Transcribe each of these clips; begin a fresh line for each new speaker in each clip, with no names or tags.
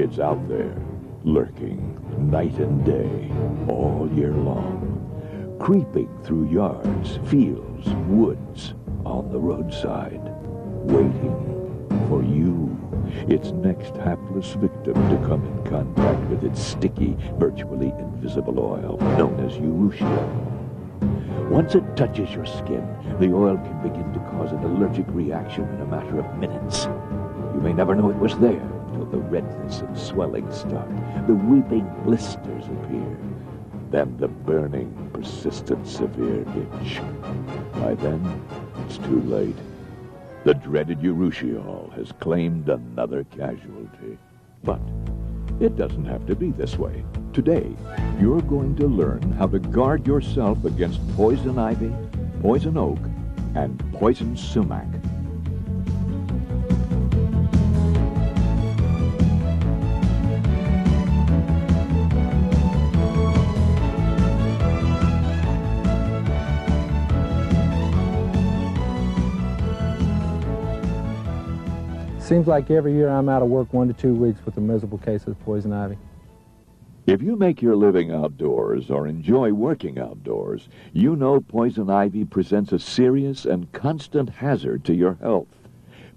It's out there, lurking night and day, all year long, creeping through yards, fields, woods, on the roadside, waiting for you, its next hapless victim, to come in contact with its sticky, virtually invisible oil, known as urushiol. Once it touches your skin, the oil can begin to cause an allergic reaction in a matter of minutes. You may never know it was there until the redness and swelling start, the weeping blisters appear, then the burning, persistent, severe itch. By then, it's too late. The dreaded urushiol has claimed another casualty. But it doesn't have to be this way. Today, you're going to learn how to guard yourself against poison ivy, poison oak, and poison sumac.
Seems like every year I'm out of work 1 to 2 weeks with a miserable case of poison ivy.
If you make your living outdoors or enjoy working outdoors, you know poison ivy presents a serious and constant hazard to your health.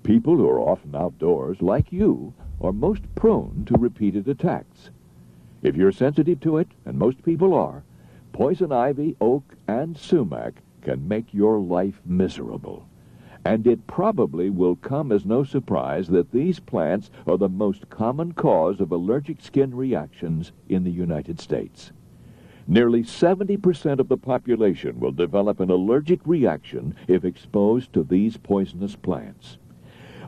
People who are often outdoors, like you, are most prone to repeated attacks. If you're sensitive to it, and most people are, poison ivy, oak, and sumac can make your life miserable. And it probably will come as no surprise that these plants are the most common cause of allergic skin reactions in the United States. Nearly 70% of the population will develop an allergic reaction if exposed to these poisonous plants.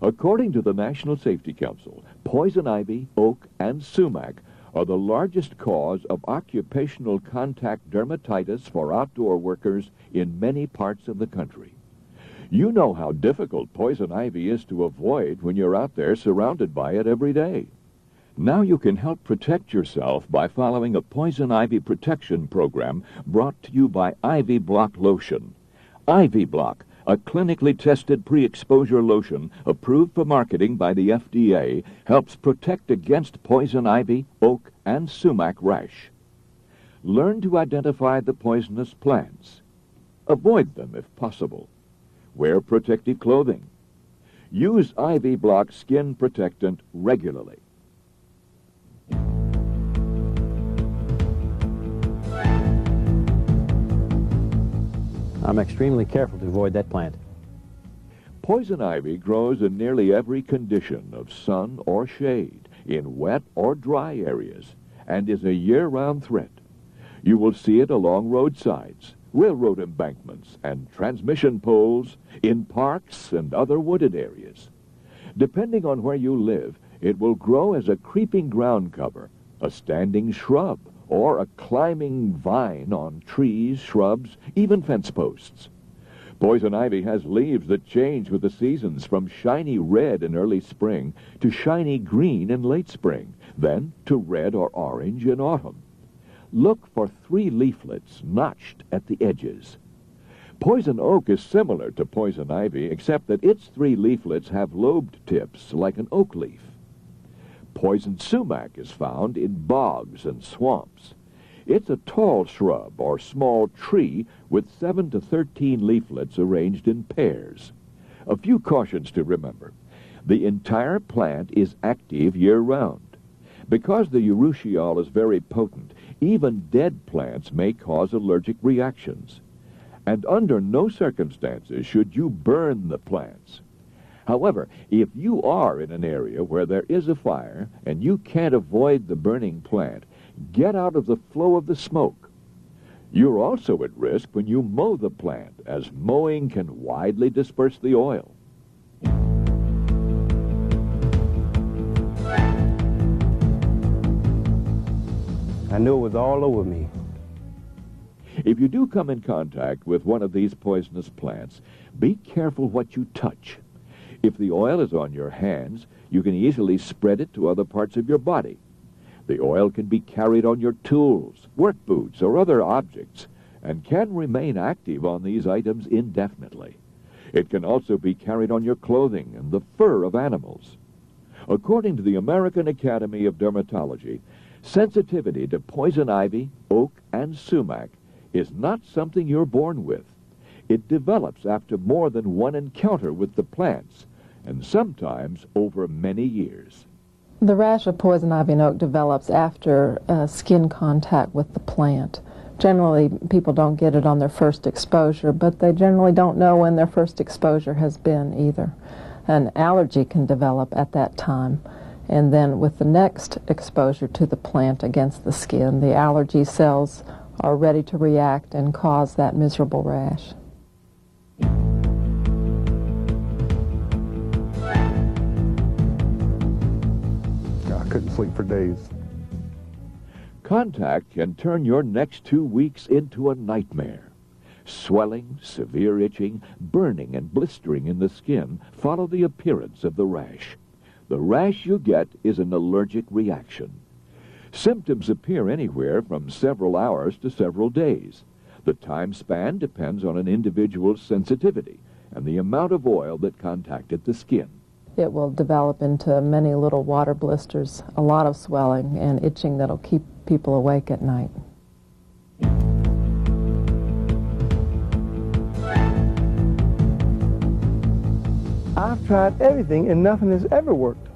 According to the National Safety Council, poison ivy, oak, and sumac are the largest cause of occupational contact dermatitis for outdoor workers in many parts of the country. You know how difficult poison ivy is to avoid when you're out there surrounded by it every day. Now you can help protect yourself by following a poison ivy protection program brought to you by Ivy Block Lotion. Ivy Block, a clinically tested pre-exposure lotion approved for marketing by the FDA, helps protect against poison ivy, oak, and sumac rash. Learn to identify the poisonous plants. Avoid them if possible. Wear protective clothing. Use Ivy Block skin protectant regularly.
I'm extremely careful to avoid that plant.
Poison ivy grows in nearly every condition of sun or shade, in wet or dry areas, and is a year-round threat. You will see it along roadsides, railroad embankments, and transmission poles, in parks and other wooded areas. Depending on where you live, it will grow as a creeping ground cover, a standing shrub, or a climbing vine on trees, shrubs, even fence posts. Poison ivy has leaves that change with the seasons, from shiny red in early spring to shiny green in late spring, then to red or orange in autumn. Look for 3 leaflets notched at the edges. Poison oak is similar to poison ivy, except that its 3 leaflets have lobed tips like an oak leaf. Poison sumac is found in bogs and swamps. It's a tall shrub or small tree with 7 to 13 leaflets arranged in pairs. A few cautions to remember. The entire plant is active year-round. Because the urushiol is very potent, even dead plants may cause allergic reactions. And under no circumstances should you burn the plants. However, if you are in an area where there is a fire and you can't avoid the burning plant, get out of the flow of the smoke. You're also at risk when you mow the plant, as mowing can widely disperse the oil.
I knew it was all over me.
If you do come in contact with one of these poisonous plants, be careful what you touch. If the oil is on your hands, you can easily spread it to other parts of your body. The oil can be carried on your tools, work boots, or other objects, and can remain active on these items indefinitely. It can also be carried on your clothing and the fur of animals. According to the American Academy of Dermatology, sensitivity to poison ivy, oak, and sumac is not something you're born with. It develops after more than one encounter with the plants, and sometimes over many years.
The rash of poison ivy and oak develops after skin contact with the plant. Generally, people don't get it on their first exposure, but they generally don't know when their first exposure has been either. An allergy can develop at that time, and then with the next exposure to the plant against the skin, the allergy cells are ready to react and cause that miserable rash.
I couldn't sleep for days.
Contact can turn your next 2 weeks into a nightmare. Swelling, severe itching, burning, and blistering in the skin follow the appearance of the rash. The rash you get is an allergic reaction. Symptoms appear anywhere from several hours to several days. The time span depends on an individual's sensitivity and the amount of oil that contacted the skin.
It will develop into many little water blisters, a lot of swelling and itching that'll keep people awake at night.
I've tried everything and nothing has ever worked.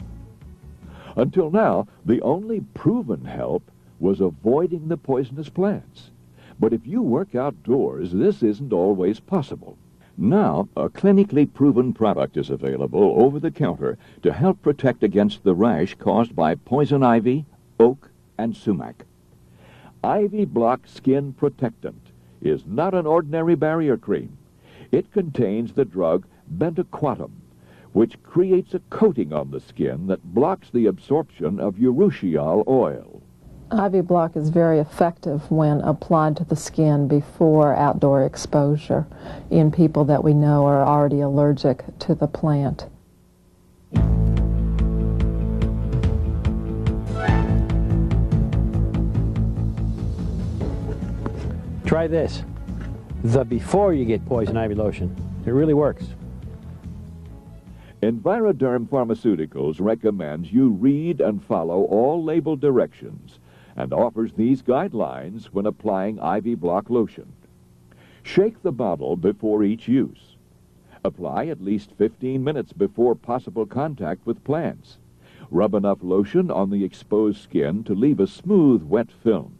Until now, the only proven help was avoiding the poisonous plants. But if you work outdoors, this isn't always possible. Now, a clinically proven product is available over the counter to help protect against the rash caused by poison ivy, oak, and sumac. Ivy Block Skin Protectant is not an ordinary barrier cream. It contains the drug bentoquatum, which creates a coating on the skin that blocks the absorption of urushiol oil.
Ivy Block is very effective when applied to the skin before outdoor exposure in people that we know are already allergic to the plant.
Try this, the before you get poison ivy lotion. It really works.
Enviroderm Pharmaceuticals recommends you read and follow all label directions and offers these guidelines when applying Ivy Block lotion. Shake the bottle before each use. Apply at least 15 minutes before possible contact with plants. Rub enough lotion on the exposed skin to leave a smooth, wet film.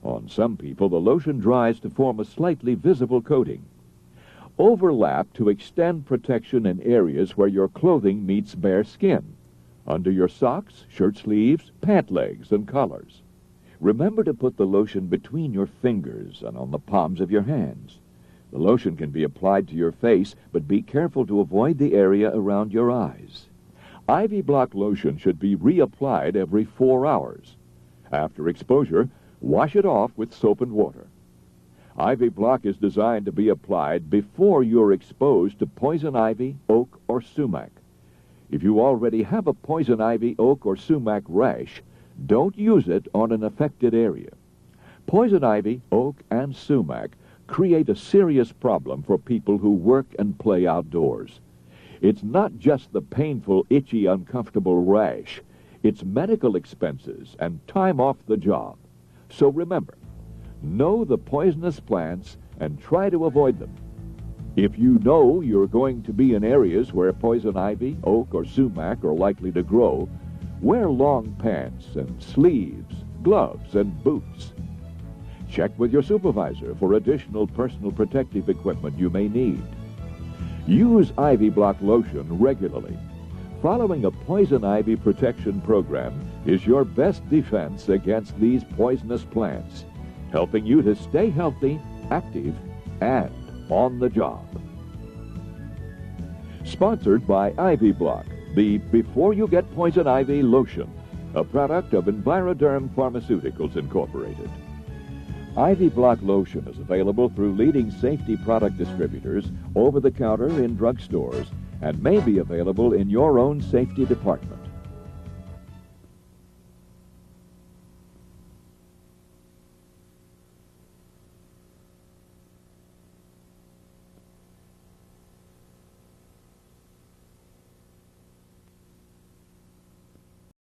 On some people, the lotion dries to form a slightly visible coating. Overlap to extend protection in areas where your clothing meets bare skin, under your socks, shirt sleeves, pant legs, and collars. Remember to put the lotion between your fingers and on the palms of your hands. The lotion can be applied to your face, but be careful to avoid the area around your eyes. Ivy Block lotion should be reapplied every 4 hours. After exposure, wash it off with soap and water. Ivy Block is designed to be applied before you're exposed to poison ivy, oak, or sumac. If you already have a poison ivy, oak, or sumac rash, don't use it on an affected area. Poison ivy, oak, and sumac create a serious problem for people who work and play outdoors. It's not just the painful, itchy, uncomfortable rash. It's medical expenses and time off the job. So remember, know the poisonous plants and try to avoid them. If you know you're going to be in areas where poison ivy, oak, or sumac are likely to grow, wear long pants and sleeves, gloves, and boots. Check with your supervisor for additional personal protective equipment you may need. Use Ivy Block lotion regularly. Following a poison ivy protection program is your best defense against these poisonous plants, helping you to stay healthy, active, and on the job. Sponsored by Ivy Block, the Before You Get Poison Ivy lotion, a product of Enviroderm Pharmaceuticals Incorporated. Ivy Block lotion is available through leading safety product distributors, over the counter in drugstores, and may be available in your own safety department.